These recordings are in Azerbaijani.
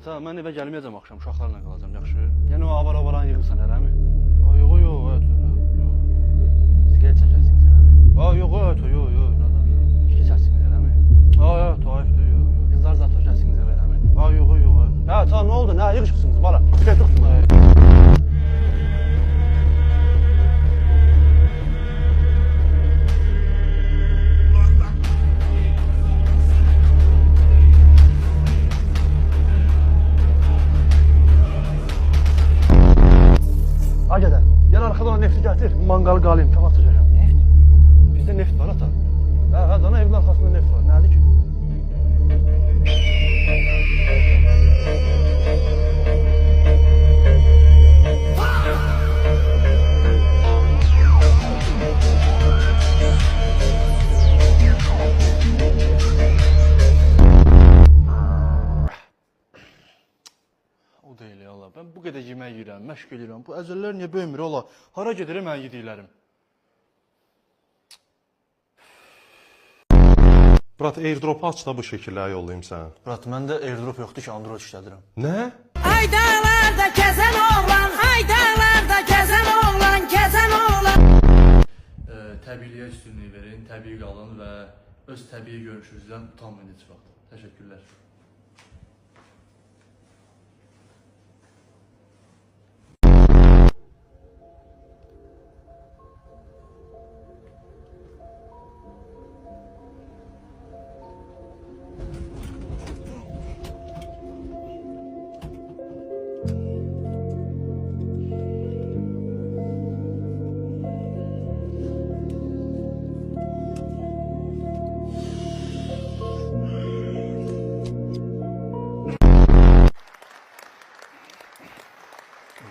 ata, mən evə gəlməyəcəm axşam, uşaqlarla qalacam, yaxşı? Yəni o avara-avaranı yığırsan, eləmi? Yox, yox, sigara çəkərsiniz, eləmi? Yox, yox, İki çəksiniz, eləmi? Yox, Taifdir, yox. Qızlar zat çəkərsiniz, eləmi? Yox. Hə, ta, nə oldu, nə yığışırsınız, bala? Petrussunuz. Agədə, gel arxadan o nefti gətir, manqalı qalayım, kebab çəkəcəm. Neft? Bizdə neft var ata. Hə, dana evin arxasında neft var, nədir ki? O deyil ya Allah, ben bu qədər yemək yiyirəm, məşq edirəm. Bu əzəllər niyə böyümür ola? Hara gedirəm mən yediklərim? Brat, airdrop'u aç da bu şəkilləri yollayayım sənə. Brat, məndə airdrop yoxdur ki, Android işlədirəm. Nə? Ay dağlarda gəzən oğlan, ay dağlarda gəzən oğlan, gəzən oğlan. Təbiiliyə üstünlüyü verin, təbii qalın və öz təbii görünüşünüzdən utanmayın heç vaxt. Təşəkkürlər.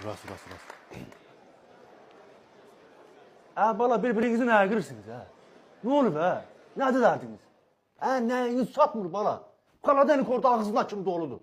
Rast. Bala, bir-birinizin əqirsiniz, hə? Nə olub, hə? Nədir dərdiniz? Nəyiniz çatmır, bala? Karadeniz orada ağzına kimi doludur.